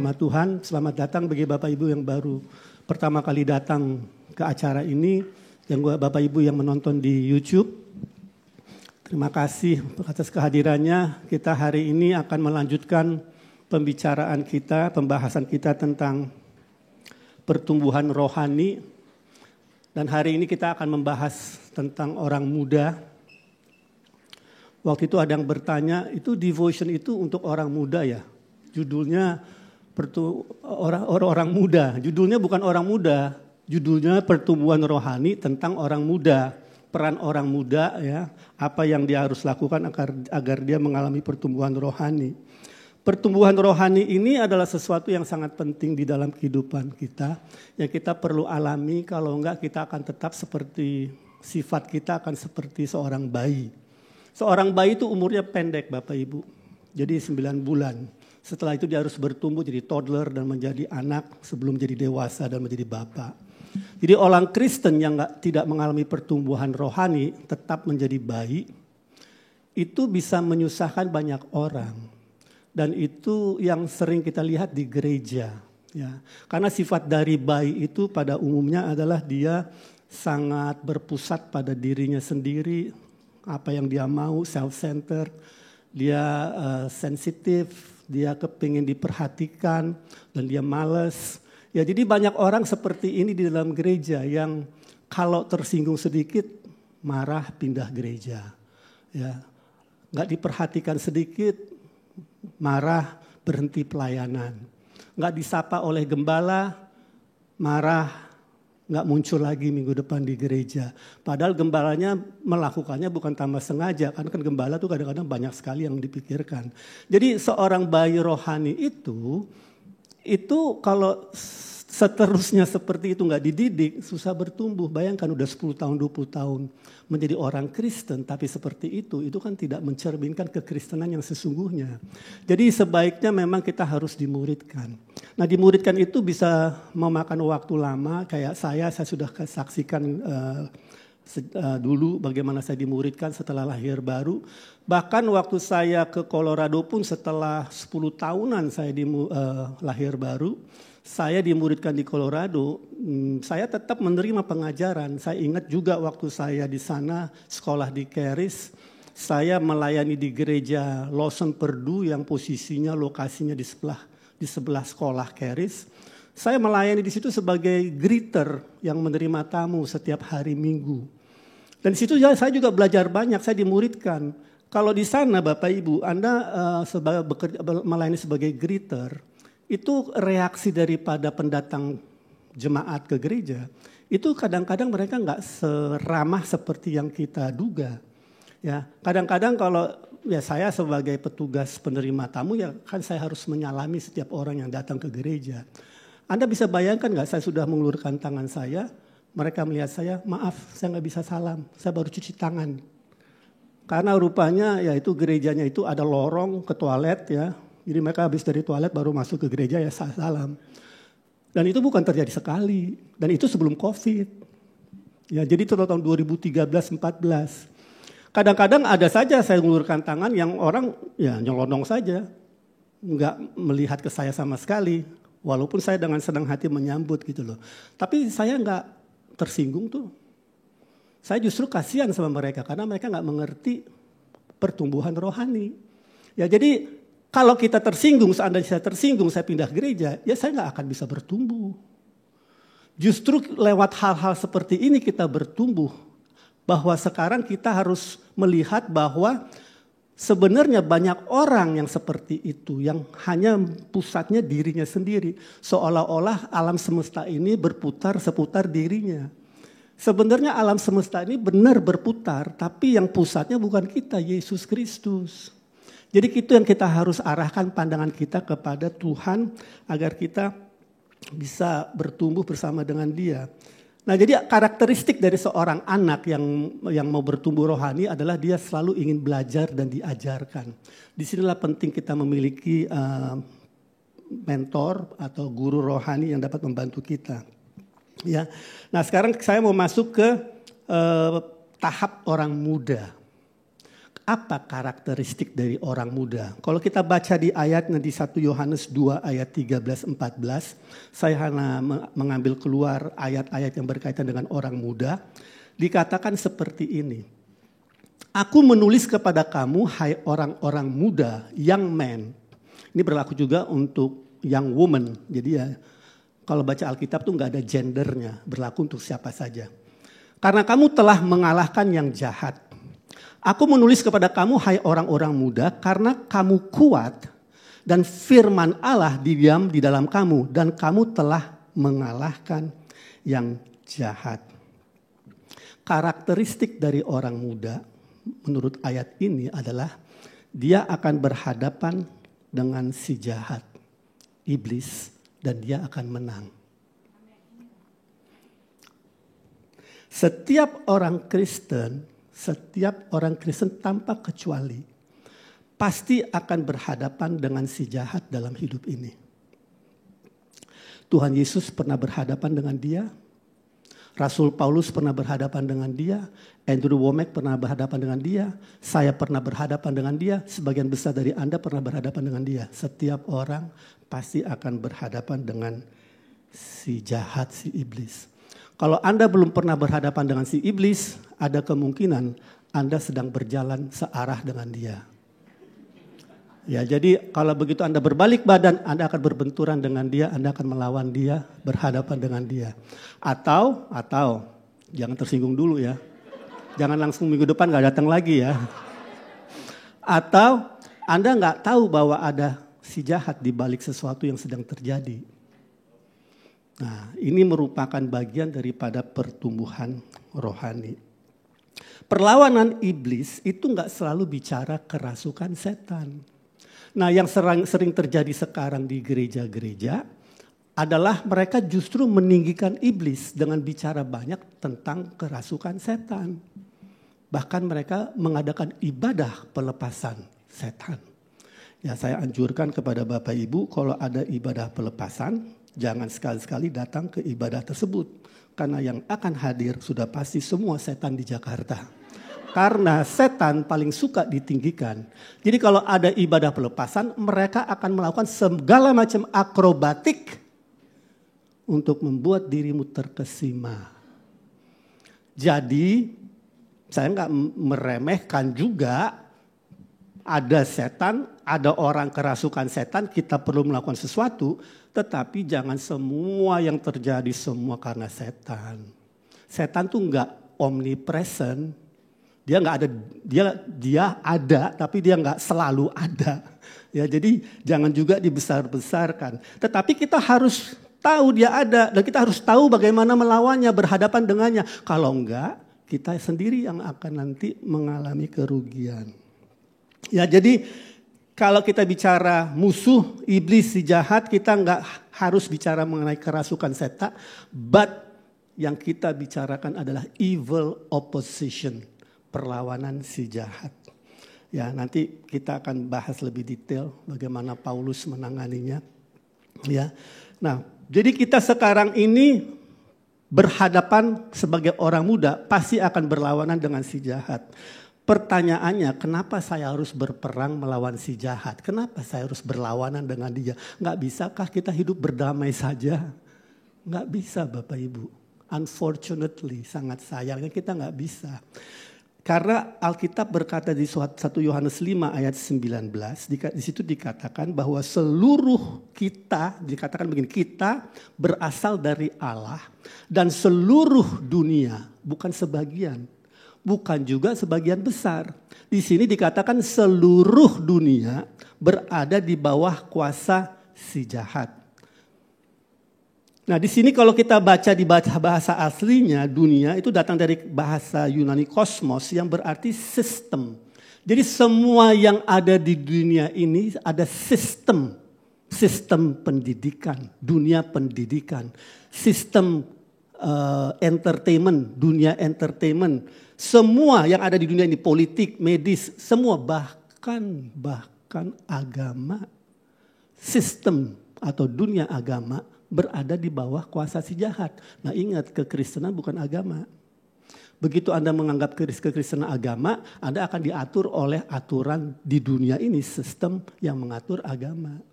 nama Tuhan. Selamat datang bagi Bapak Ibu yang baru pertama kali datang ke acara ini, yang Bapak Ibu yang menonton di YouTube. Terima kasih atas kehadirannya. Kita hari ini akan melanjutkan pembicaraan kita, pembahasan kita tentang pertumbuhan rohani. Dan hari ini kita akan membahas tentang orang muda. Waktu itu ada yang bertanya, itu devotion itu untuk orang muda ya? Judulnya orang muda. Judulnya bukan orang muda, judulnya pertumbuhan rohani tentang orang muda. Peran orang muda ya, apa yang dia harus lakukan agar dia mengalami pertumbuhan rohani. Pertumbuhan rohani ini adalah sesuatu yang sangat penting di dalam kehidupan kita, yang kita perlu alami, kalau enggak kita akan tetap seperti, sifat kita akan seperti seorang bayi. Seorang bayi itu umurnya pendek Bapak Ibu, jadi 9 bulan. Setelah itu dia harus bertumbuh jadi toddler dan menjadi anak sebelum jadi dewasa dan menjadi bapak. Jadi orang Kristen yang tidak mengalami pertumbuhan rohani tetap menjadi bayi, itu bisa menyusahkan banyak orang. Dan itu yang sering kita lihat di gereja. Ya. Karena sifat dari bayi itu pada umumnya adalah dia sangat berpusat pada dirinya sendiri, apa yang dia mau, self-centered, dia sensitif, dia kepingin diperhatikan, dan dia malas. Ya, jadi banyak orang seperti ini di dalam gereja yang kalau tersinggung sedikit marah pindah gereja. Ya, nggak diperhatikan sedikit marah berhenti pelayanan. Nggak disapa oleh gembala marah, nggak muncul lagi minggu depan di gereja. Padahal gembalanya melakukannya bukan tanpa sengaja. Karena kan gembala tuh kadang-kadang banyak sekali yang dipikirkan. Jadi seorang bayi rohani itu kalau seterusnya seperti itu nggak dididik, susah bertumbuh. Bayangkan udah 10 tahun, 20 tahun menjadi orang Kristen, tapi seperti itu kan tidak mencerminkan kekristenan yang sesungguhnya. Jadi sebaiknya memang kita harus dimuridkan. Nah, dimuridkan itu bisa memakan waktu lama, kayak saya sudah saksikan dulu bagaimana saya dimuridkan setelah lahir baru. Bahkan waktu saya ke Colorado pun setelah 10 tahunan saya lahir baru, saya dimuridkan di Colorado, saya tetap menerima pengajaran. Saya ingat juga waktu saya di sana sekolah di Caris, saya melayani di gereja Lawson Purdue yang posisinya lokasinya di sebelah sekolah Caris. Saya melayani di situ sebagai greeter yang menerima tamu setiap hari Minggu. Dan di situ saya juga belajar banyak, saya dimuridkan. Kalau di sana Bapak Ibu, Anda melayani sebagai greeter, itu reaksi daripada pendatang jemaat ke gereja, itu kadang-kadang mereka nggak seramah seperti yang kita duga. Ya, kadang-kadang kalau ya saya sebagai petugas penerima tamu ya kan saya harus menyalami setiap orang yang datang ke gereja. Anda bisa bayangkan nggak, saya sudah mengulurkan tangan saya, mereka melihat saya, maaf saya nggak bisa salam, saya baru cuci tangan. Karena rupanya ya itu gerejanya itu ada lorong ke toilet ya. Jadi mereka habis dari toilet baru masuk ke gereja ya salam. Dan itu bukan terjadi sekali. Dan itu sebelum COVID. Ya, jadi itu tahun 2013-14. Kadang-kadang ada saja saya mengulurkan tangan yang orang ya nyelonong saja. Enggak melihat ke saya sama sekali. Walaupun saya dengan senang hati menyambut gitu loh. Tapi saya enggak tersinggung tuh. Saya justru kasihan sama mereka karena mereka enggak mengerti pertumbuhan rohani. Ya jadi kalau kita tersinggung, seandainya saya tersinggung, saya pindah gereja, ya saya nggak akan bisa bertumbuh. Justru lewat hal-hal seperti ini kita bertumbuh. Bahwa sekarang kita harus melihat bahwa sebenarnya banyak orang yang seperti itu, yang hanya pusatnya dirinya sendiri. Seolah-olah alam semesta ini berputar seputar dirinya. Sebenarnya alam semesta ini benar berputar, tapi yang pusatnya bukan kita, Yesus Kristus. Jadi itu yang kita harus arahkan pandangan kita kepada Tuhan agar kita bisa bertumbuh bersama dengan Dia. Nah, jadi karakteristik dari seorang anak yang mau bertumbuh rohani adalah dia selalu ingin belajar dan diajarkan. Disinilah penting kita memiliki mentor atau guru rohani yang dapat membantu kita. Ya. Nah, sekarang saya mau masuk ke tahap orang muda. Apa karakteristik dari orang muda? Kalau kita baca di ayatnya di 1 Yohanes 2 ayat 13-14, saya hanya mengambil keluar ayat-ayat yang berkaitan dengan orang muda. Dikatakan seperti ini. Aku menulis kepada kamu, hai orang-orang muda, young men. Ini berlaku juga untuk young woman. Jadi ya, kalau baca Alkitab tuh nggak ada gendernya, berlaku untuk siapa saja. Karena kamu telah mengalahkan yang jahat. Aku menulis kepada kamu, hai orang-orang muda, karena kamu kuat dan firman Allah diam di dalam kamu. Dan kamu telah mengalahkan yang jahat. Karakteristik dari orang muda menurut ayat ini adalah dia akan berhadapan dengan si jahat, iblis, dan dia akan menang. Setiap orang Kristen tanpa kecuali pasti akan berhadapan dengan si jahat dalam hidup ini. Tuhan Yesus pernah berhadapan dengan dia. Rasul Paulus pernah berhadapan dengan dia. Andrew Wommack pernah berhadapan dengan dia. Saya pernah berhadapan dengan dia. Sebagian besar dari Anda pernah berhadapan dengan dia. Setiap orang pasti akan berhadapan dengan si jahat, si iblis. Kalau Anda belum pernah berhadapan dengan si iblis, ada kemungkinan Anda sedang berjalan searah dengan dia. Ya, jadi kalau begitu Anda berbalik badan, Anda akan berbenturan dengan dia, Anda akan melawan dia, berhadapan dengan dia. Atau jangan tersinggung dulu ya. Jangan langsung minggu depan gak datang lagi ya. Atau Anda gak tahu bahwa ada si jahat di balik sesuatu yang sedang terjadi. Nah, ini merupakan bagian daripada pertumbuhan rohani. Perlawanan iblis itu gak selalu bicara kerasukan setan. Nah, yang sering terjadi sekarang di gereja-gereja adalah mereka justru meninggikan iblis dengan bicara banyak tentang kerasukan setan. Bahkan mereka mengadakan ibadah pelepasan setan. Ya, saya anjurkan kepada Bapak Ibu kalau ada ibadah pelepasan, jangan sekali-sekali datang ke ibadah tersebut. Karena yang akan hadir sudah pasti semua setan di Jakarta. Karena setan paling suka ditinggikan. Jadi kalau ada ibadah pelepasan, mereka akan melakukan segala macam akrobatik untuk membuat dirimu terkesima. Jadi saya nggak meremehkan juga ada setan, ada orang kerasukan setan, kita perlu melakukan sesuatu. Tetapi jangan semua yang terjadi semua karena setan. Setan tuh nggak omnipresent. Dia nggak ada, dia ada, tapi dia nggak selalu ada. Ya, jadi jangan juga dibesar-besarkan. Tetapi kita harus tahu dia ada dan kita harus tahu bagaimana melawannya, berhadapan dengannya. Kalau enggak, kita sendiri yang akan nanti mengalami kerugian. Ya, jadi kalau kita bicara musuh, iblis, si jahat, kita nggak harus bicara mengenai kerasukan setan, but yang kita bicarakan adalah evil opposition. Perlawanan si jahat. Ya, nanti kita akan bahas lebih detail bagaimana Paulus menanganinya. Ya. Nah, jadi kita sekarang ini berhadapan sebagai orang muda pasti akan berlawanan dengan si jahat. Pertanyaannya, kenapa saya harus berperang melawan si jahat? Kenapa saya harus berlawanan dengan dia? Nggak bisakah kita hidup berdamai saja? Nggak bisa Bapak Ibu. Unfortunately, sangat sayangnya kita nggak bisa. Karena Alkitab berkata di 1 Yohanes 5 ayat 19, di situ dikatakan bahwa seluruh kita, dikatakan begini, kita berasal dari Allah dan seluruh dunia, bukan sebagian, bukan juga sebagian besar. Di sini dikatakan seluruh dunia berada di bawah kuasa si jahat. Nah, di sini kalau kita baca di bahasa aslinya, dunia itu datang dari bahasa Yunani kosmos yang berarti sistem. Jadi semua yang ada di dunia ini ada sistem. Sistem pendidikan, dunia pendidikan. Sistem entertainment, dunia entertainment. Semua yang ada di dunia ini, politik, medis, semua bahkan agama. Sistem atau dunia agama berada di bawah kuasa si jahat. Nah, ingat, kekristenan bukan agama. Begitu Anda menganggap kekristenan agama, Anda akan diatur oleh aturan di dunia ini, sistem yang mengatur agama.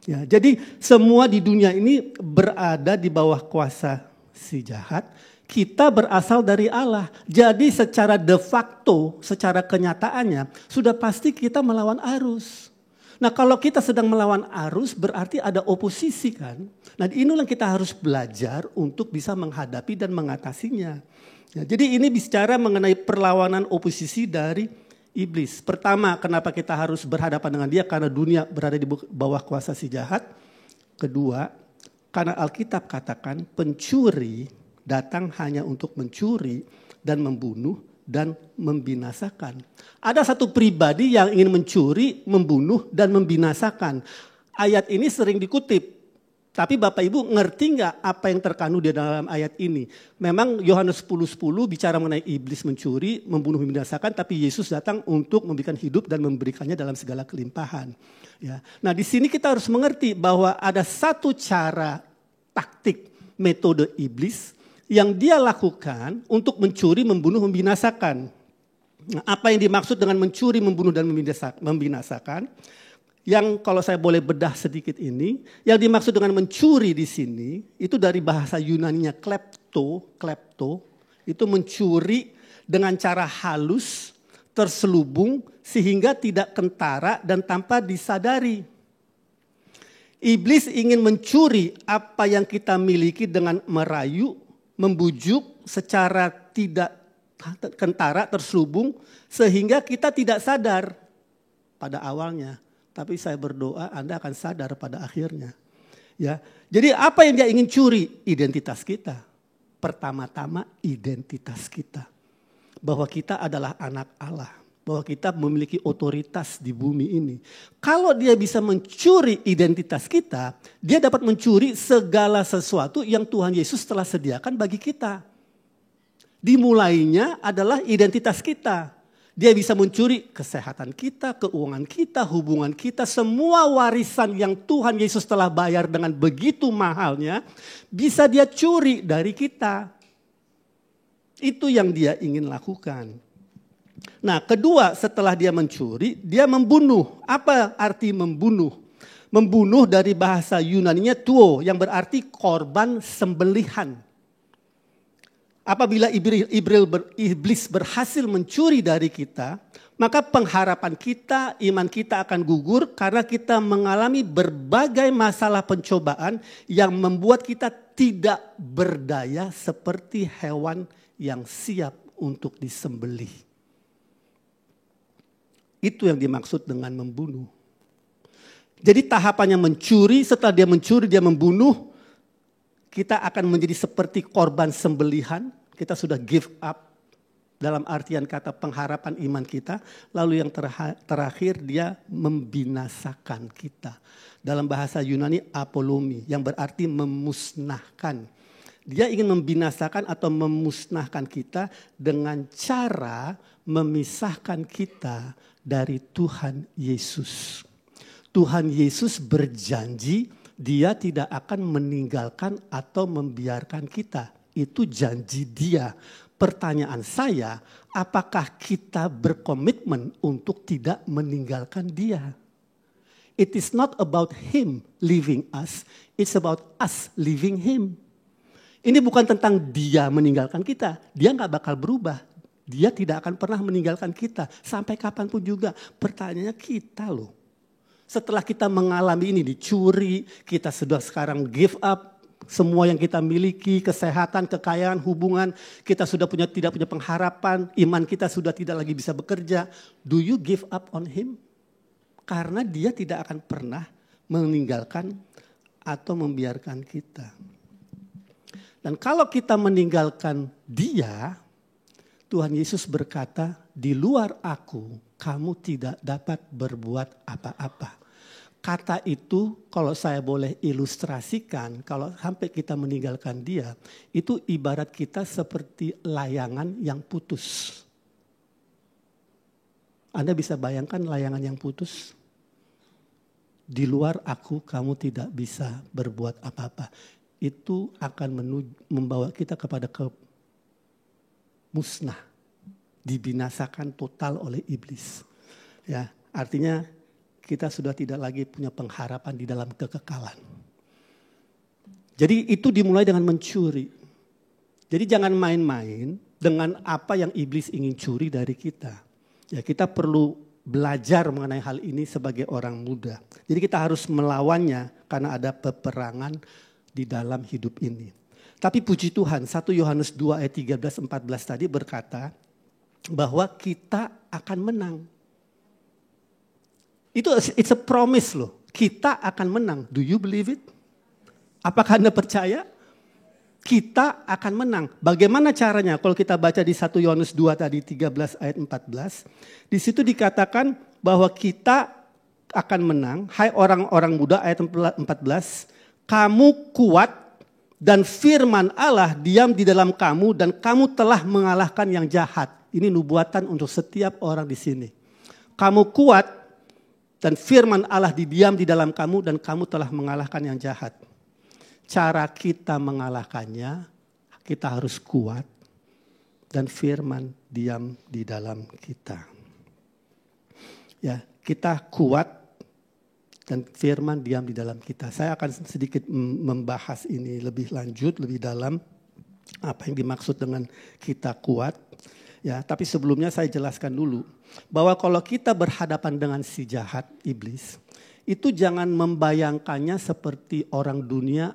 Ya, jadi semua di dunia ini berada di bawah kuasa si jahat. Kita berasal dari Allah. Jadi secara de facto, secara kenyataannya, sudah pasti kita melawan arus. Nah kalau kita sedang melawan arus berarti ada oposisi kan. Nah inilah kita harus belajar untuk bisa menghadapi dan mengatasinya. Ya, jadi ini bicara mengenai perlawanan oposisi dari iblis. Pertama, kenapa kita harus berhadapan dengan dia? Karena dunia berada di bawah kuasa si jahat. Kedua, karena Alkitab katakan pencuri datang hanya untuk mencuri dan membunuh dan membinasakan. Ada satu pribadi yang ingin mencuri, membunuh dan membinasakan. Ayat ini sering dikutip. Tapi Bapak Ibu ngerti nggak apa yang terkandung di dalam ayat ini? Memang Yohanes 10:10 bicara mengenai iblis mencuri, membunuh, membinasakan, tapi Yesus datang untuk memberikan hidup dan memberikannya dalam segala kelimpahan. Ya. Nah di sini kita harus mengerti bahwa ada satu cara taktik metode iblis yang dia lakukan untuk mencuri, membunuh, membinasakan. Nah, apa yang dimaksud dengan mencuri, membunuh, dan membinasakan? Yang kalau saya boleh bedah sedikit ini, yang dimaksud dengan mencuri di sini itu dari bahasa Yunaninya klepto itu mencuri dengan cara halus, terselubung sehingga tidak kentara dan tanpa disadari. Iblis ingin mencuri apa yang kita miliki dengan merayu, membujuk secara tidak kentara, terselubung sehingga kita tidak sadar pada awalnya. Tapi saya berdoa Anda akan sadar pada akhirnya. Ya, jadi apa yang dia ingin curi? Identitas kita. Pertama-tama identitas kita. Bahwa kita adalah anak Allah. Bahwa kita memiliki otoritas di bumi ini. Kalau dia bisa mencuri identitas kita, dia dapat mencuri segala sesuatu yang Tuhan Yesus telah sediakan bagi kita. Dimulainya adalah identitas kita. Dia bisa mencuri kesehatan kita, keuangan kita, hubungan kita. Semua warisan yang Tuhan Yesus telah bayar dengan begitu mahalnya, bisa dia curi dari kita. Itu yang dia ingin lakukan. Nah kedua setelah dia mencuri, dia membunuh. Apa arti membunuh? Membunuh dari bahasa Yunaninya tuo yang berarti korban sembelihan. Apabila iblis berhasil mencuri dari kita, maka pengharapan kita, iman kita akan gugur karena kita mengalami berbagai masalah pencobaan yang membuat kita tidak berdaya seperti hewan yang siap untuk disembelih. Itu yang dimaksud dengan membunuh. Jadi tahapannya mencuri, setelah dia mencuri dia membunuh, kita akan menjadi seperti korban sembelihan. Kita sudah give up dalam artian kata pengharapan iman kita. Lalu yang terakhir dia membinasakan kita. Dalam bahasa Yunani apolomi yang berarti memusnahkan. Dia ingin membinasakan atau memusnahkan kita dengan cara memisahkan kita dari Tuhan Yesus. Tuhan Yesus berjanji dia tidak akan meninggalkan atau membiarkan kita. Itu janji dia. Pertanyaan saya, apakah kita berkomitmen untuk tidak meninggalkan dia? It is not about him leaving us, it's about us leaving him. Ini bukan tentang dia meninggalkan kita, dia gak bakal berubah. Dia tidak akan pernah meninggalkan kita, sampai kapanpun juga. Pertanyaannya kita loh. Setelah kita mengalami ini dicuri, kita sudah sekarang give up. Semua yang kita miliki, kesehatan, kekayaan, hubungan, kita sudah tidak punya pengharapan, iman kita sudah tidak lagi bisa bekerja. Do you give up on him? Karena dia tidak akan pernah meninggalkan atau membiarkan kita. Dan kalau kita meninggalkan dia, Tuhan Yesus berkata, di luar aku, kamu tidak dapat berbuat apa-apa. Kata itu kalau saya boleh ilustrasikan, kalau sampai kita meninggalkan dia, itu ibarat kita seperti layangan yang putus. Anda bisa bayangkan layangan yang putus? Di luar aku kamu tidak bisa berbuat apa-apa. Itu akan membawa kita kepada musnah, dibinasakan total oleh iblis. Ya, artinya kita sudah tidak lagi punya pengharapan di dalam kekekalan. Jadi itu dimulai dengan mencuri. Jadi jangan main-main dengan apa yang iblis ingin curi dari kita. Ya, kita perlu belajar mengenai hal ini sebagai orang muda. Jadi kita harus melawannya karena ada peperangan di dalam hidup ini. Tapi puji Tuhan, 1 Yohanes 2 ayat 13-14 tadi berkata bahwa kita akan menang. It's a promise loh. Kita akan menang. Do you believe it? Apakah Anda percaya? Kita akan menang. Bagaimana caranya? Kalau kita baca di 1 Yohanes 2 tadi 13 ayat 14. Di situ dikatakan bahwa kita akan menang. Hai orang-orang muda ayat 14. Kamu kuat dan firman Allah diam di dalam kamu dan kamu telah mengalahkan yang jahat. Ini nubuatan untuk setiap orang di sini. Kamu kuat dan firman Allah diam di dalam kamu dan kamu telah mengalahkan yang jahat. Cara kita mengalahkannya, kita harus kuat dan firman diam di dalam kita. Ya, kita kuat dan firman diam di dalam kita. Saya akan sedikit membahas ini lebih lanjut, lebih dalam apa yang dimaksud dengan kita kuat. Ya, tapi sebelumnya saya jelaskan dulu bahwa kalau kita berhadapan dengan si jahat iblis, itu jangan membayangkannya seperti orang dunia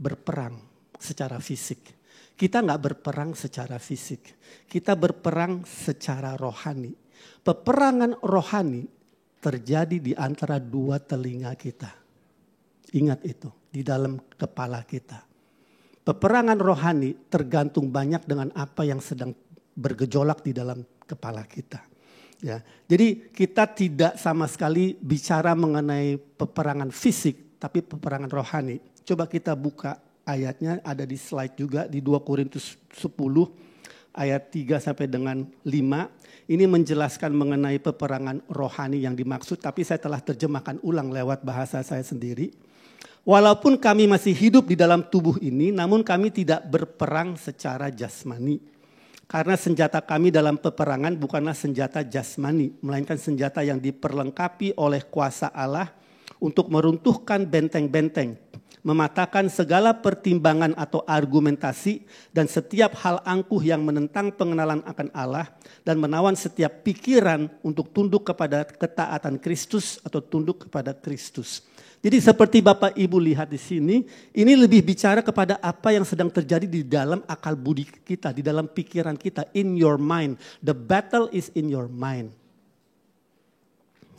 berperang secara fisik. Kita nggak berperang secara fisik, kita berperang secara rohani. Peperangan rohani terjadi di antara dua telinga kita. Ingat itu, di dalam kepala kita. Peperangan rohani tergantung banyak dengan apa yang sedang bergejolak di dalam kepala kita. Ya, jadi kita tidak sama sekali bicara mengenai peperangan fisik, tapi peperangan rohani. Coba kita buka ayatnya, ada di slide juga di 2 Korintus 10 ayat 3 sampai dengan 5. Ini menjelaskan mengenai peperangan rohani yang dimaksud, tapi saya telah terjemahkan ulang lewat bahasa saya sendiri. Walaupun kami masih hidup di dalam tubuh ini, namun kami tidak berperang secara jasmani. Karena senjata kami dalam peperangan bukanlah senjata jasmani, melainkan senjata yang diperlengkapi oleh kuasa Allah untuk meruntuhkan benteng-benteng, mematahkan segala pertimbangan atau argumentasi dan setiap hal angkuh yang menentang pengenalan akan Allah dan menawan setiap pikiran untuk tunduk kepada ketaatan Kristus atau tunduk kepada Kristus. Jadi seperti Bapak Ibu lihat di sini, ini lebih bicara kepada apa yang sedang terjadi di dalam akal budi kita, di dalam pikiran kita, in your mind. The battle is in your mind.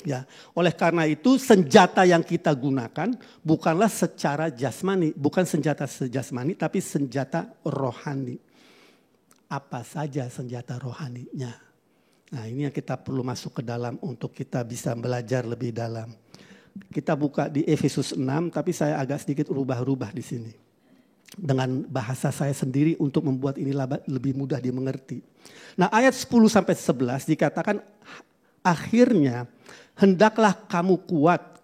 Ya, oleh karena itu senjata yang kita gunakan bukanlah secara jasmani, bukan senjata jasmani tapi senjata rohani. Apa saja senjata rohaninya? Nah, ini yang kita perlu masuk ke dalam untuk kita bisa belajar lebih dalam. Kita buka di Efesus 6, tapi saya agak sedikit rubah-rubah di sini. Dengan bahasa saya sendiri untuk membuat ini lebih mudah dimengerti. Nah, ayat 10-11 dikatakan akhirnya hendaklah kamu kuat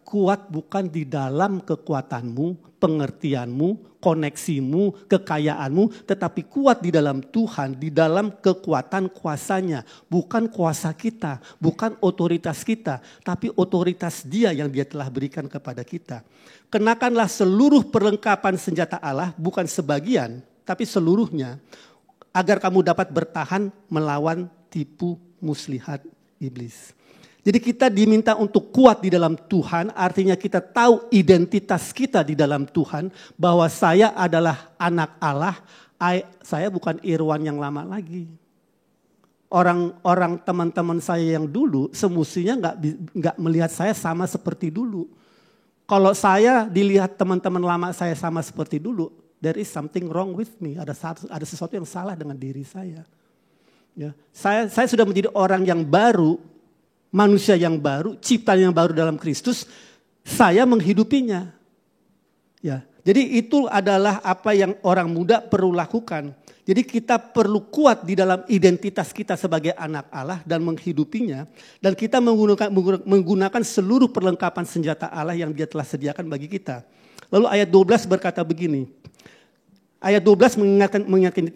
bukan di dalam kekuatanmu, pengertianmu, koneksimu, kekayaanmu, tetapi kuat di dalam Tuhan, di dalam kekuatan kuasanya. Bukan kuasa kita, bukan otoritas kita, tapi otoritas Dia yang Dia telah berikan kepada kita. Kenakanlah seluruh perlengkapan senjata Allah, bukan sebagian, tapi seluruhnya, agar kamu dapat bertahan melawan tipu muslihat iblis. Jadi kita diminta untuk kuat di dalam Tuhan, artinya kita tahu identitas kita di dalam Tuhan, bahwa saya adalah anak Allah, saya bukan Irwan yang lama lagi. Orang teman-teman saya yang dulu semestinya nggak melihat saya sama seperti dulu. Kalau saya dilihat teman-teman lama saya sama seperti dulu, there is something wrong with me, ada sesuatu yang salah dengan diri saya. Ya, saya sudah menjadi orang yang baru, manusia yang baru, ciptaan yang baru dalam Kristus, saya menghidupinya. Ya, jadi itu adalah apa yang orang muda perlu lakukan. Jadi kita perlu kuat di dalam identitas kita sebagai anak Allah dan menghidupinya. Dan kita menggunakan seluruh perlengkapan senjata Allah yang Dia telah sediakan bagi kita. Lalu ayat 12 berkata begini, Ayat 12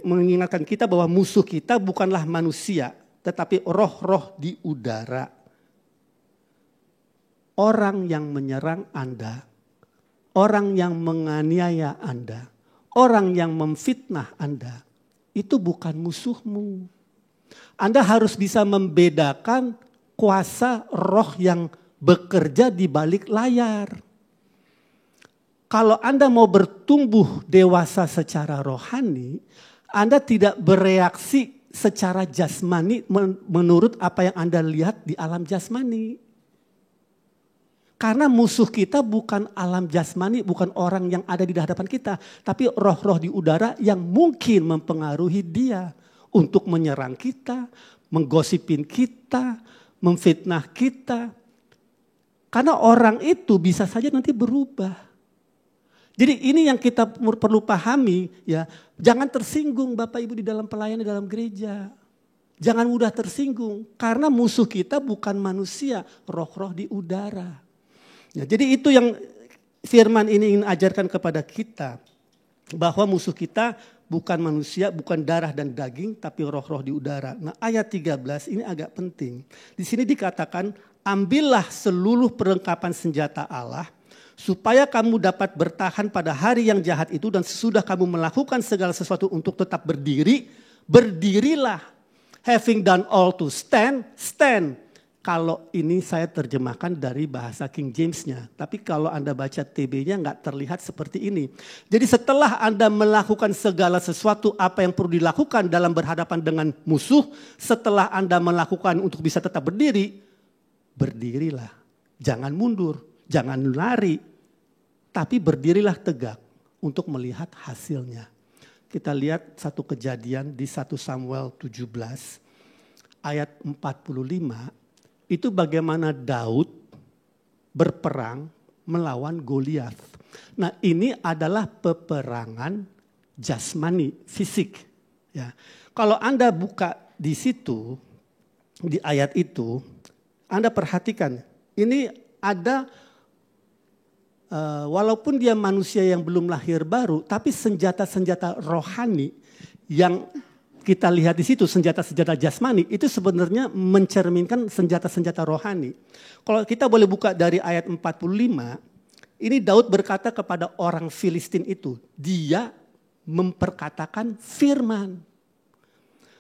mengingatkan kita bahwa musuh kita bukanlah manusia, tetapi roh-roh di udara. Orang yang menyerang Anda, orang yang menganiaya Anda, orang yang memfitnah Anda, itu bukan musuhmu. Anda harus bisa membedakan kuasa roh yang bekerja di balik layar. Kalau Anda mau bertumbuh dewasa secara rohani, Anda tidak bereaksi secara jasmani menurut apa yang Anda lihat di alam jasmani. Karena musuh kita bukan alam jasmani, bukan orang yang ada di hadapan kita. Tapi roh-roh di udara yang mungkin mempengaruhi dia untuk menyerang kita, menggosipin kita, memfitnah kita. Karena orang itu bisa saja nanti berubah. Jadi ini yang kita perlu pahami ya. Jangan tersinggung Bapak Ibu di dalam pelayanan di dalam gereja. Jangan mudah tersinggung karena musuh kita bukan manusia, roh-roh di udara. Ya, jadi itu yang firman ini ingin ajarkan kepada kita. Bahwa musuh kita bukan manusia, bukan darah dan daging, tapi roh-roh di udara. Nah ayat 13 ini agak penting. Di sini dikatakan, ambillah seluruh perlengkapan senjata Allah, supaya kamu dapat bertahan pada hari yang jahat itu dan sesudah kamu melakukan segala sesuatu untuk tetap berdiri, berdirilah. Having done all to stand, stand. Kalau ini saya terjemahkan dari bahasa King James-nya. Tapi kalau Anda baca TB-nya nggak terlihat seperti ini. Jadi setelah Anda melakukan segala sesuatu apa yang perlu dilakukan dalam berhadapan dengan musuh. Setelah Anda melakukan untuk bisa tetap berdiri, berdirilah. Jangan mundur, jangan lari. Tapi berdirilah tegak untuk melihat hasilnya. Kita lihat satu kejadian di 1 Samuel 17 ayat 45. Itu bagaimana Daud berperang melawan Goliat. Nah ini adalah peperangan jasmani, fisik. Ya. Kalau Anda buka di situ, di ayat itu, Anda perhatikan. Ini ada walaupun dia manusia yang belum lahir baru, tapi senjata-senjata rohani yang kita lihat di situ, senjata-senjata jasmani, itu sebenarnya mencerminkan senjata-senjata rohani. Kalau kita boleh buka dari ayat 45, ini Daud berkata kepada orang Filistin itu, dia memperkatakan firman.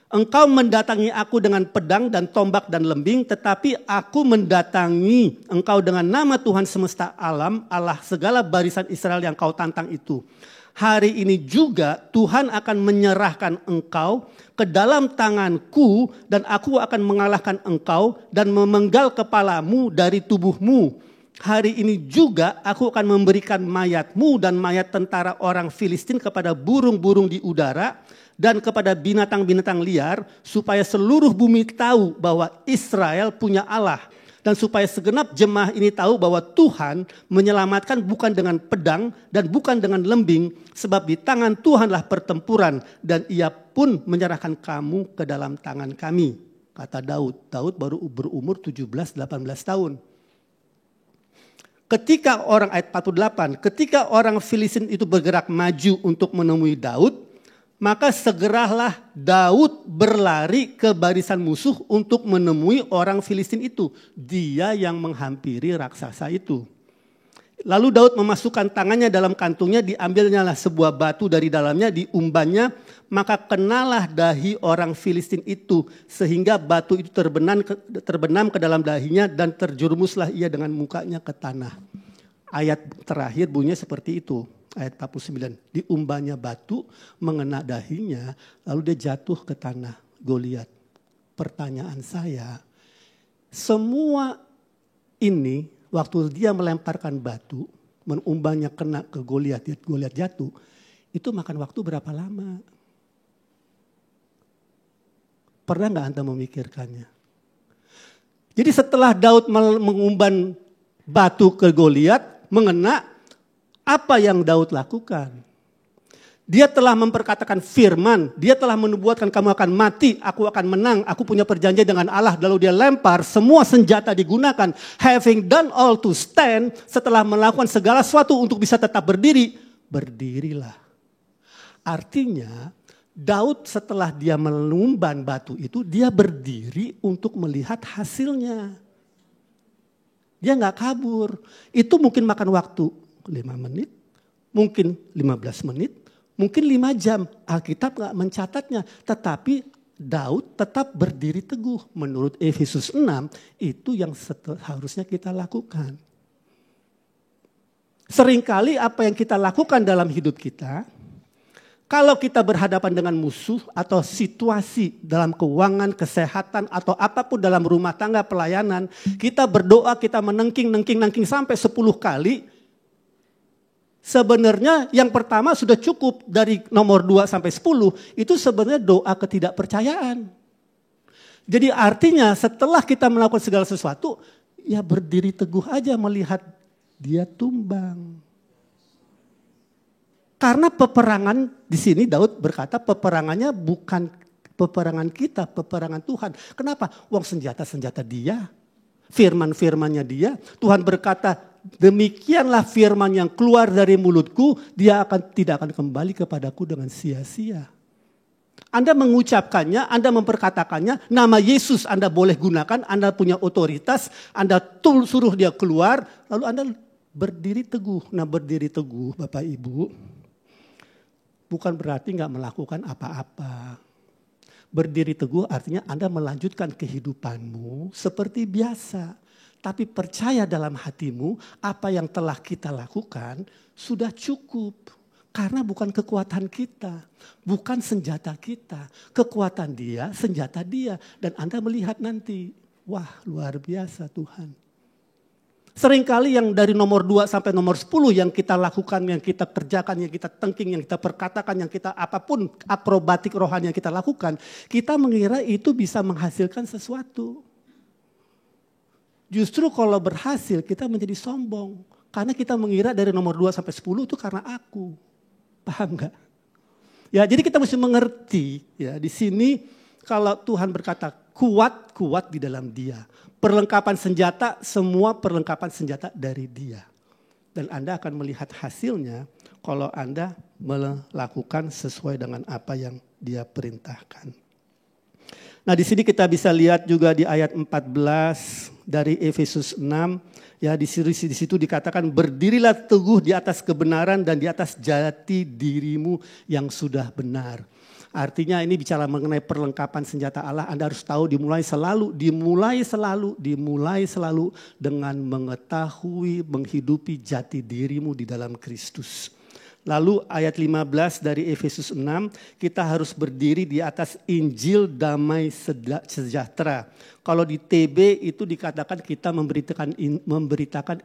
Engkau mendatangi aku dengan pedang dan tombak dan lembing, tetapi aku mendatangi engkau dengan nama Tuhan semesta alam, Allah segala barisan Israel yang kau tantang itu. Hari ini juga Tuhan akan menyerahkan engkau ke dalam tanganku dan aku akan mengalahkan engkau dan memenggal kepalamu dari tubuhmu. Hari ini juga aku akan memberikan mayatmu dan mayat tentara orang Filistin kepada burung-burung di udara dan kepada binatang-binatang liar, supaya seluruh bumi tahu bahwa Israel punya Allah. Dan supaya segenap jemaah ini tahu bahwa Tuhan menyelamatkan bukan dengan pedang dan bukan dengan lembing, sebab di tangan Tuhanlah pertempuran, dan ia pun menyerahkan kamu ke dalam tangan kami. Kata Daud. Daud baru berumur 17-18 tahun. Ketika orang ayat 48, ketika orang Filistin itu bergerak maju untuk menemui Daud, maka segeralah Daud berlari ke barisan musuh untuk menemui orang Filistin itu. Dia yang menghampiri raksasa itu. Lalu Daud memasukkan tangannya dalam kantungnya, diambilnyalah sebuah batu dari dalamnya, diumbannya, maka kenalah dahi orang Filistin itu, sehingga batu itu terbenam ke dalam dahinya dan terjerumuslah ia dengan mukanya ke tanah. Ayat terakhir bunyinya seperti itu. Ayat 49, diumbannya batu mengena dahinya, lalu dia jatuh ke tanah Goliat. Pertanyaan saya, semua ini waktu dia melemparkan batu, menumbannya kena ke Goliat, Goliat jatuh, itu makan waktu berapa lama? Pernah nggak Anda memikirkannya? Jadi setelah Daud mengumban batu ke Goliat, mengena, apa yang Daud lakukan? Dia telah memperkatakan firman, dia telah menubuatkan kamu akan mati, aku akan menang, aku punya perjanjian dengan Allah. Lalu dia lempar, semua senjata digunakan. Having done all to stand, setelah melakukan segala sesuatu untuk bisa tetap berdiri, berdirilah. Artinya Daud setelah dia melumban batu itu, dia berdiri untuk melihat hasilnya. Dia nggak kabur. Itu mungkin makan waktu 5 menit, mungkin 15 menit, mungkin 5 jam. Alkitab nggak mencatatnya, tetapi Daud tetap berdiri teguh. Menurut Efesus 6, itu yang harusnya kita lakukan. Seringkali apa yang kita lakukan dalam hidup kita, kalau kita berhadapan dengan musuh atau situasi dalam keuangan, kesehatan, atau apapun dalam rumah tangga, pelayanan, kita berdoa, kita menengking sampai 10 kali. Sebenarnya yang pertama sudah cukup dari nomor 2 sampai 10, itu sebenarnya doa ketidakpercayaan. Jadi artinya setelah kita melakukan segala sesuatu, ya berdiri teguh aja melihat dia tumbang. Karena peperangan di sini Daud berkata peperangannya bukan peperangan kita, peperangan Tuhan. Kenapa? Wong senjata-senjata dia, firman-firmannya dia. Tuhan berkata, demikianlah firman yang keluar dari mulutku, dia tidak akan kembali kepadaku dengan sia-sia. Anda mengucapkannya, Anda memperkatakannya, nama Yesus Anda boleh gunakan, Anda punya otoritas, Anda suruh dia keluar, lalu Anda berdiri teguh. Nah, berdiri teguh Bapak Ibu, bukan berarti nggak melakukan apa-apa. Berdiri teguh artinya Anda melanjutkan kehidupanmu seperti biasa. Tapi percaya dalam hatimu apa yang telah kita lakukan sudah cukup. Karena bukan kekuatan kita, bukan senjata kita. Kekuatan dia, senjata dia. Dan Anda melihat nanti, wah luar biasa Tuhan. Seringkali yang dari nomor 2 sampai nomor 10 yang kita lakukan, yang kita kerjakan, yang kita tengking, yang kita perkatakan, yang kita apapun akrobatik rohani yang kita lakukan. Kita mengira itu bisa menghasilkan sesuatu. Justru kalau berhasil kita menjadi sombong. Karena kita mengira dari nomor 2 sampai 10 itu karena aku. Paham gak? Ya, jadi kita mesti mengerti ya di sini kalau Tuhan berkata kuat di dalam Dia. Perlengkapan senjata, semua perlengkapan senjata dari Dia. Dan Anda akan melihat hasilnya kalau Anda melakukan sesuai dengan apa yang Dia perintahkan. Nah, di sini kita bisa lihat juga di ayat 14 dari Efesus 6, ya di situ dikatakan berdirilah teguh di atas kebenaran dan di atas jati dirimu yang sudah benar. Artinya ini bicara mengenai perlengkapan senjata Allah. Anda harus tahu dimulai selalu dengan mengetahui, menghidupi jati dirimu di dalam Kristus. Lalu ayat 15 dari Efesus 6, kita harus berdiri di atas Injil damai sejahtera. Kalau di TB itu dikatakan kita memberitakan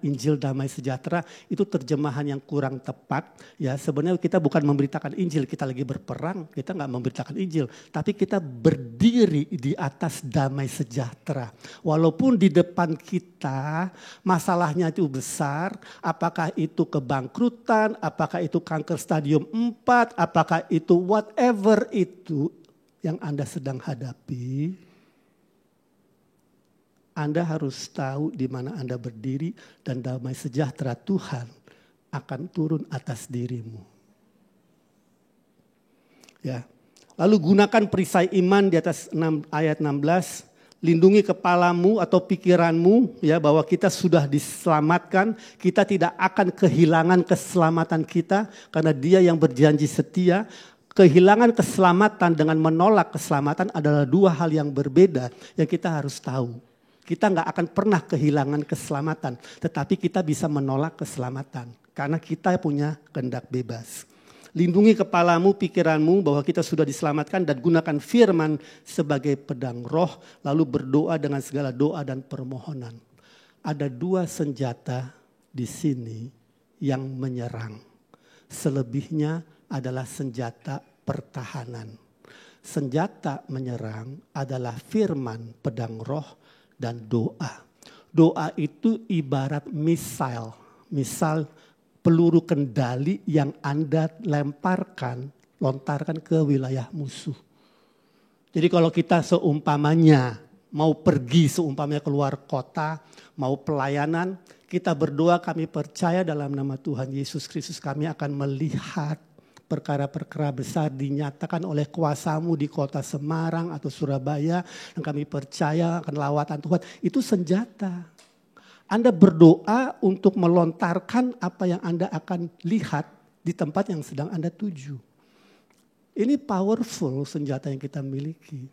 Injil damai sejahtera, itu terjemahan yang kurang tepat. Ya, sebenarnya kita bukan memberitakan Injil, kita lagi berperang, kita nggak memberitakan Injil, tapi kita berdiri di atas damai sejahtera. Walaupun di depan kita masalahnya itu besar, apakah itu kebangkrutan, apakah itu kanker stadium 4, apakah itu whatever itu yang Anda sedang hadapi, Anda harus tahu di mana Anda berdiri dan damai sejahtera Tuhan akan turun atas dirimu. Ya. Lalu gunakan perisai iman di atas ayat 16, lindungi kepalamu atau pikiranmu ya bahwa kita sudah diselamatkan, kita tidak akan kehilangan keselamatan kita karena Dia yang berjanji setia. Kehilangan keselamatan dengan menolak keselamatan adalah dua hal yang berbeda yang kita harus tahu. Kita nggak akan pernah kehilangan keselamatan, tetapi kita bisa menolak keselamatan karena kita punya kehendak bebas. Lindungi kepalamu, pikiranmu bahwa kita sudah diselamatkan dan gunakan firman sebagai pedang roh, lalu berdoa dengan segala doa dan permohonan. Ada dua senjata di sini yang menyerang. Selebihnya adalah senjata pertahanan. Senjata menyerang adalah firman, pedang roh, dan doa. Doa itu ibarat misal peluru kendali yang Anda lontarkan ke wilayah musuh. Jadi kalau kita seumpamanya mau pergi, seumpamanya keluar kota, mau pelayanan, kita berdoa, kami percaya dalam nama Tuhan Yesus Kristus kami akan melihat perkara-perkara besar dinyatakan oleh kuasamu di kota Semarang atau Surabaya. Dan kami percaya akan lawatan Tuhan. Itu senjata. Anda berdoa untuk melontarkan apa yang Anda akan lihat di tempat yang sedang Anda tuju. Ini powerful senjata yang kita miliki.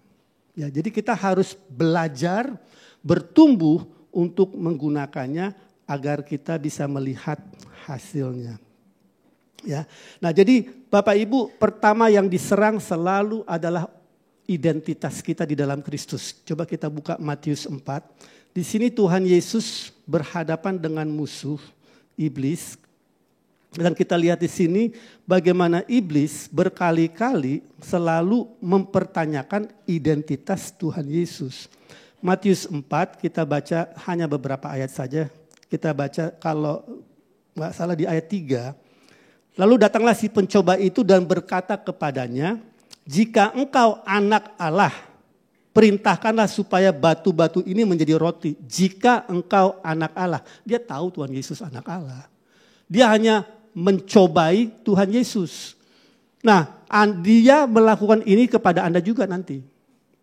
Ya, jadi kita harus belajar, bertumbuh untuk menggunakannya agar kita bisa melihat hasilnya. Ya. Nah, jadi Bapak Ibu, pertama yang diserang selalu adalah identitas kita di dalam Kristus. Coba kita buka Matius 4. Di sini Tuhan Yesus berhadapan dengan musuh iblis. Dan kita lihat di sini bagaimana iblis berkali-kali selalu mempertanyakan identitas Tuhan Yesus. Matius 4 kita baca hanya beberapa ayat saja. Kita baca kalau nggak salah di ayat 3. Lalu datanglah si pencoba itu dan berkata kepadanya, jika engkau anak Allah, perintahkanlah supaya batu-batu ini menjadi roti. Jika engkau anak Allah. Dia tahu Tuhan Yesus anak Allah. Dia hanya mencobai Tuhan Yesus. Nah, dia melakukan ini kepada Anda juga nanti.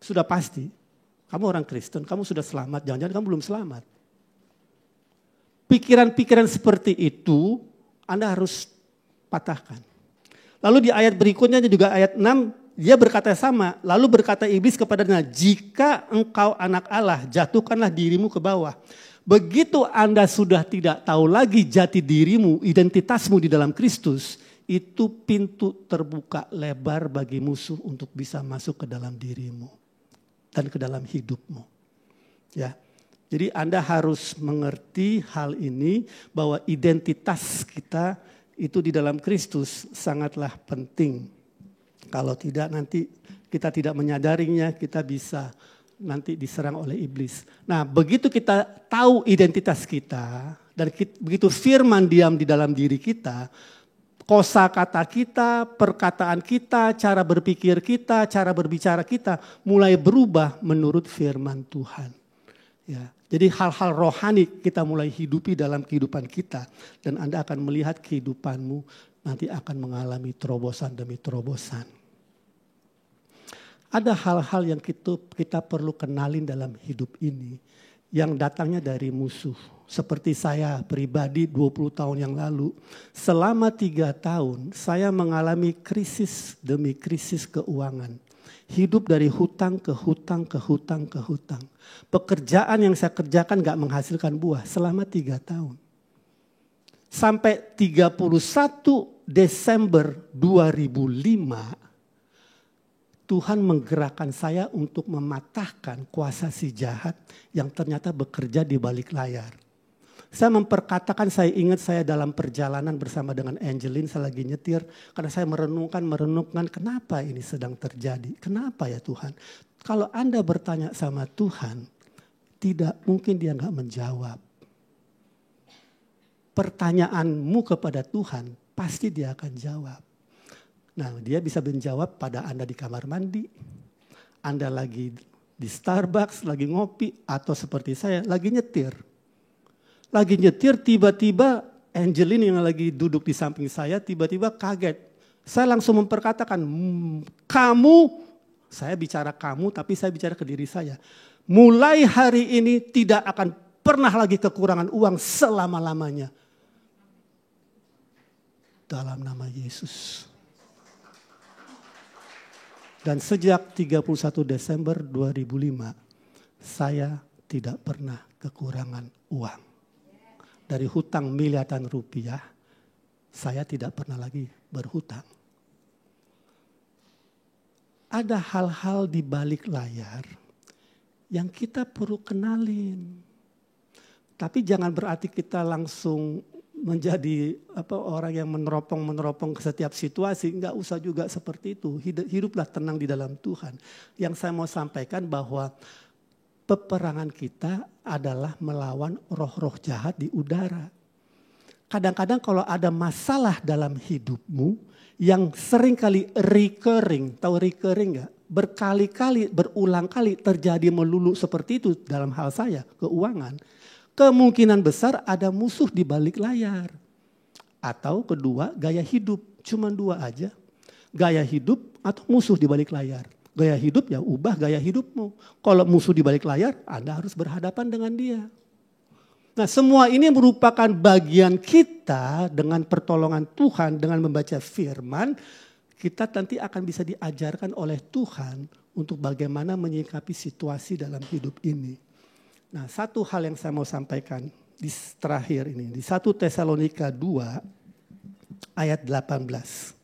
Sudah pasti. Kamu orang Kristen, kamu sudah selamat. Jangan-jangan kamu belum selamat. Pikiran-pikiran seperti itu Anda harus patahkan. Lalu di ayat berikutnya juga ayat 6 dia berkata sama. Lalu berkata iblis kepadanya, jika engkau anak Allah jatuhkanlah dirimu ke bawah. Begitu Anda sudah tidak tahu lagi jati dirimu, identitasmu di dalam Kristus. Itu pintu terbuka lebar bagi musuh untuk bisa masuk ke dalam dirimu. Dan ke dalam hidupmu. Ya. Jadi Anda harus mengerti hal ini bahwa identitas kita itu di dalam Kristus sangatlah penting. Kalau tidak nanti kita tidak menyadarinya, kita bisa nanti diserang oleh iblis. Nah, begitu kita tahu identitas kita dan begitu firman diam di dalam diri kita, kosakata kita, perkataan kita, cara berpikir kita, cara berbicara kita mulai berubah menurut firman Tuhan. Ya. Jadi hal-hal rohani kita mulai hidupi dalam kehidupan kita. Dan Anda akan melihat kehidupanmu nanti akan mengalami terobosan demi terobosan. Ada hal-hal yang kita perlu kenalin dalam hidup ini. Yang datangnya dari musuh. Seperti saya pribadi 20 tahun yang lalu. Selama 3 tahun saya mengalami krisis demi krisis keuangan. Hidup dari hutang ke hutang ke hutang ke hutang. Pekerjaan yang saya kerjakan gak menghasilkan buah selama 3 tahun. Sampai 31 Desember 2005, Tuhan menggerakkan saya untuk mematahkan kuasa si jahat yang ternyata bekerja di balik layar. Saya memperkatakan, saya ingat saya dalam perjalanan bersama dengan Angeline, saya lagi nyetir. Karena saya merenungkan kenapa ini sedang terjadi. Kenapa ya Tuhan? Kalau Anda bertanya sama Tuhan, tidak mungkin dia gak menjawab. Pertanyaanmu kepada Tuhan, pasti dia akan jawab. Nah, dia bisa menjawab pada Anda di kamar mandi. Anda lagi di Starbucks, lagi ngopi. Atau seperti saya, lagi nyetir. Lagi nyetir tiba-tiba Angeline yang lagi duduk di samping saya tiba-tiba kaget. Saya langsung memperkatakan, kamu, saya bicara kamu tapi saya bicara ke diri saya. Mulai hari ini tidak akan pernah lagi kekurangan uang selama-lamanya. Dalam nama Yesus. Dan sejak 31 Desember 2005, saya tidak pernah kekurangan uang. Dari hutang miliaran rupiah, saya tidak pernah lagi berhutang. Ada hal-hal di balik layar yang kita perlu kenalin. Tapi jangan berarti kita langsung menjadi orang yang meneropong ke setiap situasi. Enggak usah juga seperti itu. Hiduplah tenang di dalam Tuhan. Yang saya mau sampaikan bahwa peperangan kita adalah melawan roh-roh jahat di udara. Kadang-kadang kalau ada masalah dalam hidupmu yang seringkali recurring, tahu recurring gak? Berkali-kali, berulang kali terjadi melulu seperti itu dalam hal saya, keuangan. Kemungkinan besar ada musuh di balik layar. Atau kedua, gaya hidup. Cuma 2 aja. Gaya hidup atau musuh di balik layar. Gaya hidup ya ubah gaya hidupmu. Kalau musuh di balik layar, Anda harus berhadapan dengan dia. Nah, semua ini merupakan bagian kita dengan pertolongan Tuhan, dengan membaca firman, kita nanti akan bisa diajarkan oleh Tuhan untuk bagaimana menyikapi situasi dalam hidup ini. Nah, satu hal yang saya mau sampaikan di terakhir ini, di 1 Tesalonika 2 ayat 18.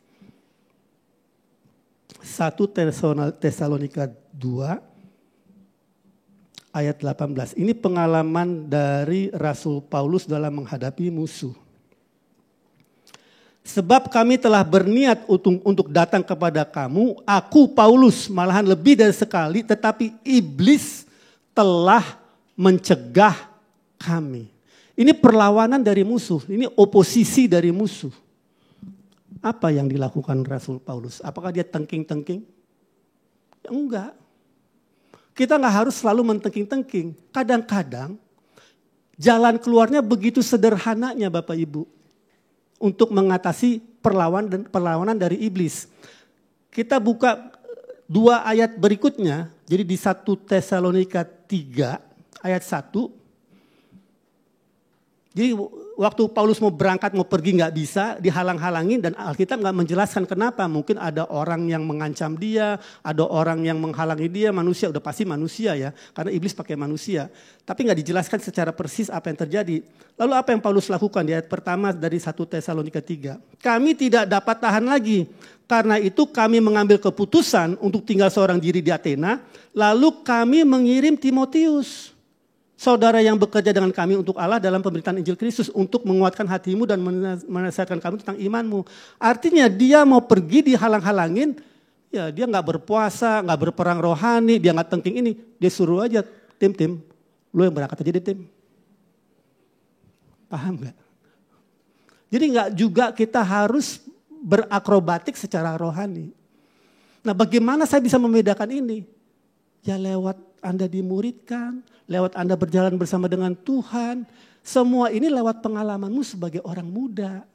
1 Tesalonika 2 ayat 18. Ini pengalaman dari Rasul Paulus dalam menghadapi musuh. Sebab kami telah berniat untuk datang kepada kamu, aku Paulus malahan lebih dari sekali, tetapi iblis telah mencegah kami. Ini perlawanan dari musuh, ini oposisi dari musuh. Apa yang dilakukan Rasul Paulus? Apakah dia tengking-tengking? Ya, enggak. Kita nggak harus selalu mentengking-tengking. Kadang-kadang jalan keluarnya begitu sederhananya Bapak Ibu. Untuk mengatasi perlawanan dari iblis. Kita buka 2 ayat berikutnya. Jadi di 1 Tesalonika 3 ayat 1. Jadi waktu Paulus mau berangkat, mau pergi nggak bisa, dihalang-halangin dan Alkitab nggak menjelaskan kenapa. Mungkin ada orang yang mengancam dia, ada orang yang menghalangi dia, manusia, udah pasti manusia ya. Karena iblis pakai manusia. Tapi nggak dijelaskan secara persis apa yang terjadi. Lalu apa yang Paulus lakukan di ayat pertama dari 1 Tesalonika 3. Kami tidak dapat tahan lagi. Karena itu kami mengambil keputusan untuk tinggal seorang diri di Athena. Lalu kami mengirim Timotius. Saudara yang bekerja dengan kami untuk Allah dalam pemberitaan Injil Kristus untuk menguatkan hatimu dan menasihatkan kamu tentang imanmu. Artinya dia mau pergi dihalang-halangin, ya dia nggak berpuasa, nggak berperang rohani, dia nggak tengking ini. Dia suruh aja tim, lu yang berangkat aja deh tim. Paham nggak? Jadi nggak juga kita harus berakrobatik secara rohani. Nah, bagaimana saya bisa membedakan ini? Ya lewat Anda dimuridkan, lewat Anda berjalan bersama dengan Tuhan. Semua ini lewat pengalamanmu sebagai orang muda.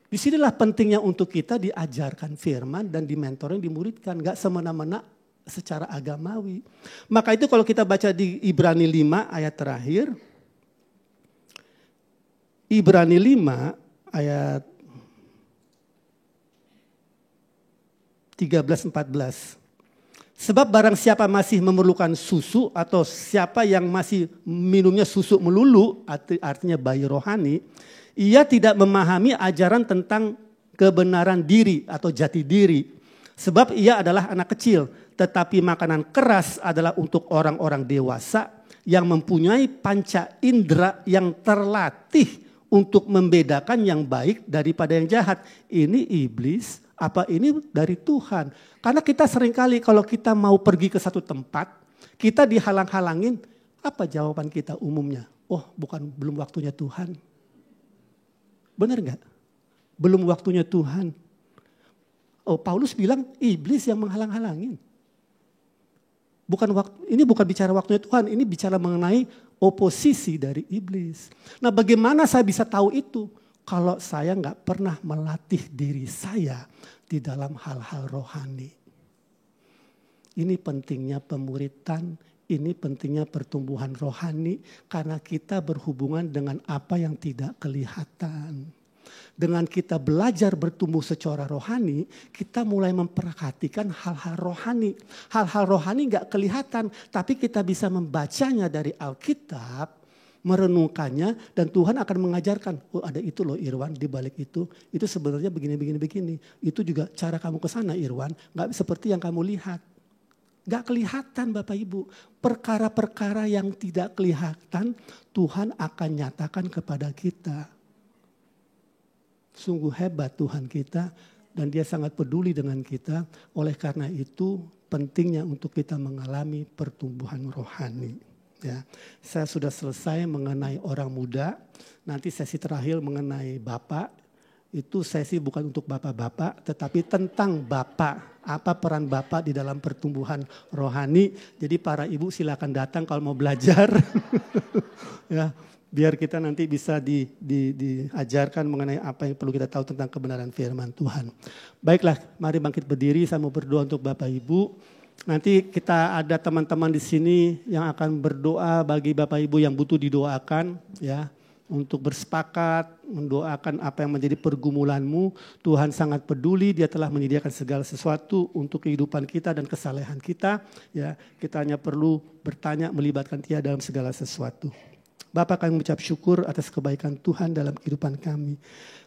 Disinilah pentingnya untuk kita diajarkan firman dan dimentoring, dimuridkan. Gak semena-mena secara agamawi. Maka itu kalau kita baca di Ibrani 5 ayat terakhir. Ibrani 5 ayat 13-14. Sebab barang siapa masih memerlukan susu atau siapa yang masih minumnya susu melulu, artinya bayi rohani, ia tidak memahami ajaran tentang kebenaran diri atau jati diri. Sebab ia adalah anak kecil, tetapi makanan keras adalah untuk orang-orang dewasa yang mempunyai panca indera yang terlatih untuk membedakan yang baik daripada yang jahat. Ini iblis. Apa ini dari Tuhan? Karena kita seringkali kalau kita mau pergi ke satu tempat, kita dihalang-halangin, apa jawaban kita umumnya? Oh, belum waktunya Tuhan. Benar nggak? Belum waktunya Tuhan. Oh, Paulus bilang iblis yang menghalang-halangin. Ini bukan bicara waktunya Tuhan, ini bicara mengenai oposisi dari iblis. Nah, bagaimana saya bisa tahu itu? Kalau saya nggak pernah melatih diri saya di dalam hal-hal rohani. Ini pentingnya pemuritan, ini pentingnya pertumbuhan rohani. Karena kita berhubungan dengan apa yang tidak kelihatan. Dengan kita belajar bertumbuh secara rohani, kita mulai memperhatikan hal-hal rohani. Hal-hal rohani nggak kelihatan, tapi kita bisa membacanya dari Alkitab, merenungkannya, dan Tuhan akan mengajarkan, oh ada itu loh Irwan di balik itu sebenarnya begini. Itu juga cara kamu ke sana Irwan, nggak seperti yang kamu lihat. Nggak kelihatan Bapak Ibu. Perkara-perkara yang tidak kelihatan Tuhan akan nyatakan kepada kita. Sungguh hebat Tuhan kita dan dia sangat peduli dengan kita. Oleh karena itu pentingnya untuk kita mengalami pertumbuhan rohani. Ya, saya sudah selesai mengenai orang muda. Nanti sesi terakhir mengenai Bapak. Itu sesi bukan untuk Bapak-bapak, tetapi tentang Bapak. Apa peran Bapak di dalam pertumbuhan rohani. Jadi para ibu silakan datang kalau mau belajar. Ya, biar kita nanti bisa diajarkan mengenai apa yang perlu kita tahu tentang kebenaran firman Tuhan. Baiklah, mari bangkit berdiri, saya mau berdoa untuk Bapak Ibu. Nanti kita ada teman-teman di sini yang akan berdoa bagi Bapak Ibu yang butuh didoakan, ya, untuk bersepakat, mendoakan apa yang menjadi pergumulanmu. Tuhan sangat peduli, Dia telah menyediakan segala sesuatu untuk kehidupan kita dan kesalehan kita. Ya, kita hanya perlu bertanya, melibatkan Dia dalam segala sesuatu. Bapa, kami mengucap syukur atas kebaikan Tuhan dalam kehidupan kami.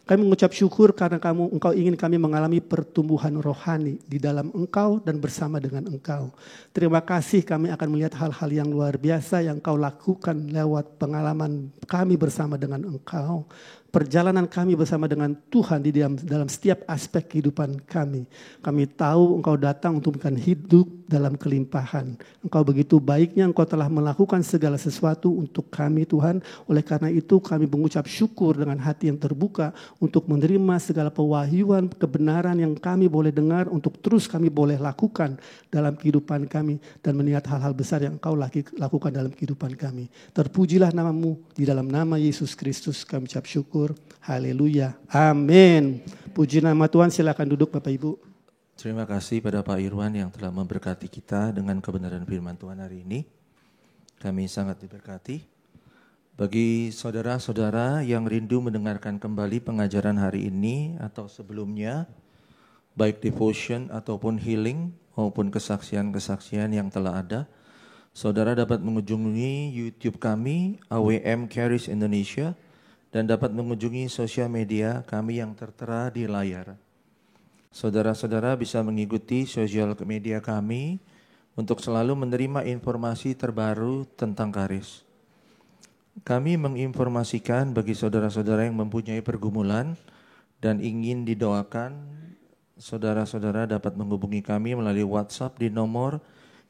Kami mengucap syukur karena Engkau ingin kami mengalami pertumbuhan rohani di dalam Engkau dan bersama dengan Engkau. Terima kasih, kami akan melihat hal-hal yang luar biasa yang Engkau lakukan lewat pengalaman kami bersama dengan Engkau. Perjalanan kami bersama dengan Tuhan di dalam setiap aspek kehidupan kami. Kami tahu Engkau datang untuk memberikan hidup dalam kelimpahan. Engkau begitu baiknya, Engkau telah melakukan segala sesuatu untuk kami Tuhan. Oleh karena itu kami mengucap syukur dengan hati yang terbuka untuk menerima segala pewahyuan, kebenaran yang kami boleh dengar untuk terus kami boleh lakukan dalam kehidupan kami. Dan melihat hal-hal besar yang Engkau lakukan dalam kehidupan kami. Terpujilah nama-Mu, di dalam nama Yesus Kristus kami ucap syukur. Haleluya. Amin. Puji nama Tuhan, silakan duduk Bapak Ibu. Terima kasih pada Pak Irwan yang telah memberkati kita dengan kebenaran firman Tuhan hari ini. Kami sangat diberkati. Bagi saudara-saudara yang rindu mendengarkan kembali pengajaran hari ini atau sebelumnya, baik devotion ataupun healing maupun kesaksian-kesaksian yang telah ada, saudara dapat mengunjungi YouTube kami, AWM Charis Indonesia, dan dapat mengunjungi sosial media kami yang tertera di layar. Saudara-saudara bisa mengikuti sosial media kami untuk selalu menerima informasi terbaru tentang Charis. Kami menginformasikan bagi saudara-saudara yang mempunyai pergumulan dan ingin didoakan, saudara-saudara dapat menghubungi kami melalui WhatsApp di nomor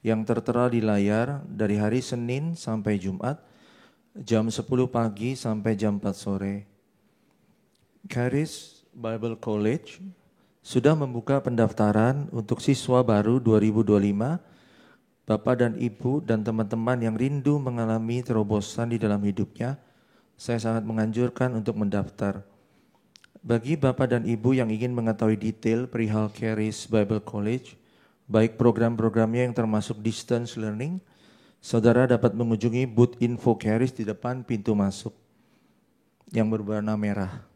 yang tertera di layar dari hari Senin sampai Jumat, jam 10 pagi sampai jam 4 sore. Charis Bible College sudah membuka pendaftaran untuk siswa baru 2025. Bapak dan Ibu dan teman-teman yang rindu mengalami terobosan di dalam hidupnya, saya sangat menganjurkan untuk mendaftar. Bagi Bapak dan Ibu yang ingin mengetahui detail perihal Charis Bible College, baik program-programnya yang termasuk distance learning, saudara dapat mengunjungi booth info Charis di depan pintu masuk yang berwarna merah.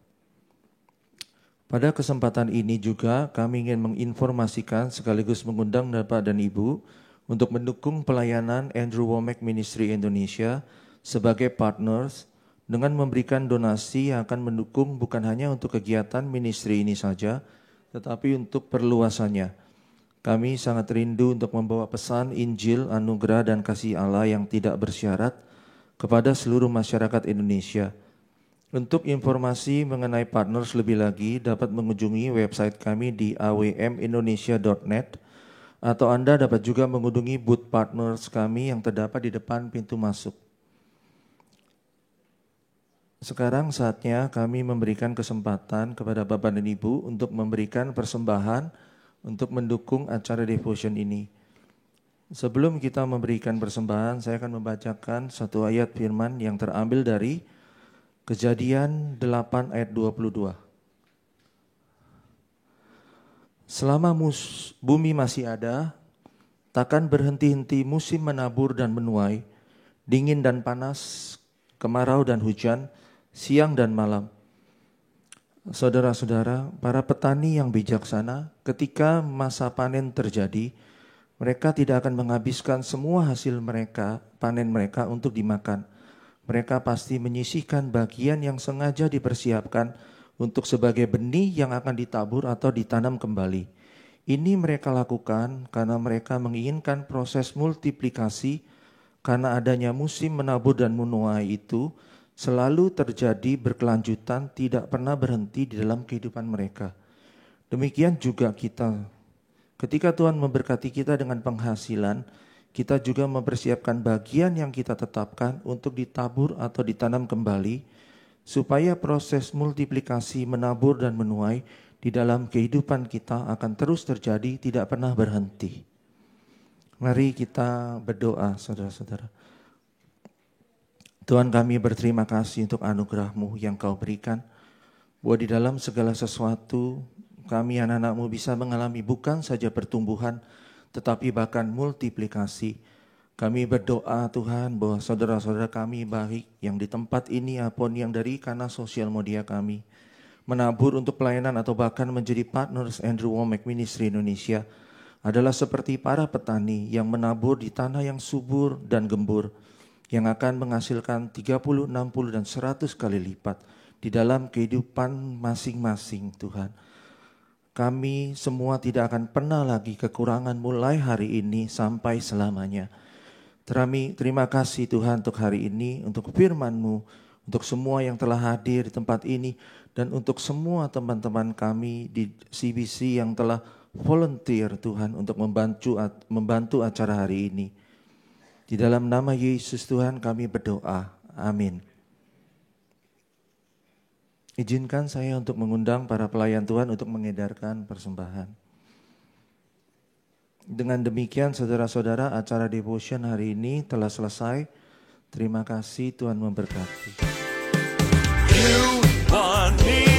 Pada kesempatan ini juga kami ingin menginformasikan sekaligus mengundang Bapak dan Ibu untuk mendukung pelayanan Andrew Wommack Ministry Indonesia sebagai partners dengan memberikan donasi yang akan mendukung bukan hanya untuk kegiatan ministry ini saja, tetapi untuk perluasannya. Kami sangat rindu untuk membawa pesan Injil, anugerah dan kasih Allah yang tidak bersyarat kepada seluruh masyarakat Indonesia. Untuk informasi mengenai partners lebih lagi dapat mengunjungi website kami di awmindonesia.net atau Anda dapat juga mengunjungi booth partners kami yang terdapat di depan pintu masuk. Sekarang saatnya kami memberikan kesempatan kepada Bapak dan Ibu untuk memberikan persembahan untuk mendukung acara devotion ini. Sebelum kita memberikan persembahan, saya akan membacakan satu ayat firman yang terambil dari Kejadian 8 ayat 22. Selama bumi masih ada, takkan berhenti-henti musim menabur dan menuai, dingin dan panas, kemarau dan hujan, siang dan malam. Saudara-saudara, para petani yang bijaksana, ketika masa panen terjadi, mereka tidak akan menghabiskan semua hasil panen mereka untuk dimakan. Mereka pasti menyisihkan bagian yang sengaja dipersiapkan untuk sebagai benih yang akan ditabur atau ditanam kembali. Ini mereka lakukan karena mereka menginginkan proses multiplikasi, karena adanya musim menabur dan menuai itu selalu terjadi berkelanjutan, tidak pernah berhenti di dalam kehidupan mereka. Demikian juga kita. Ketika Tuhan memberkati kita dengan penghasilan, kita juga mempersiapkan bagian yang kita tetapkan untuk ditabur atau ditanam kembali, supaya proses multiplikasi, menabur dan menuai di dalam kehidupan kita akan terus terjadi, tidak pernah berhenti. Mari kita berdoa, saudara-saudara. Tuhan, kami berterima kasih untuk anugerah-Mu yang Kau berikan, bahwa di dalam segala sesuatu kami anak-anak-Mu bisa mengalami bukan saja pertumbuhan, tetapi bahkan multiplikasi. Kami berdoa Tuhan bahwa saudara-saudara kami baik yang di tempat ini apun yang dari kanal sosial media kami menabur untuk pelayanan atau bahkan menjadi partners Andrew Wommack Ministry Indonesia adalah seperti para petani yang menabur di tanah yang subur dan gembur, yang akan menghasilkan 30, 60, dan 100 kali lipat di dalam kehidupan masing-masing Tuhan. Kami semua tidak akan pernah lagi kekurangan mulai hari ini sampai selamanya. Terima kasih Tuhan untuk hari ini, untuk firman-Mu, untuk semua yang telah hadir di tempat ini, dan untuk semua teman-teman kami di CBC yang telah volunteer Tuhan untuk membantu acara hari ini. Di dalam nama Yesus Tuhan kami berdoa. Amin. Izinkan saya untuk mengundang para pelayan Tuhan untuk mengedarkan persembahan. Dengan demikian saudara-saudara, acara devotion hari ini telah selesai. Terima kasih, Tuhan memberkati. You want me.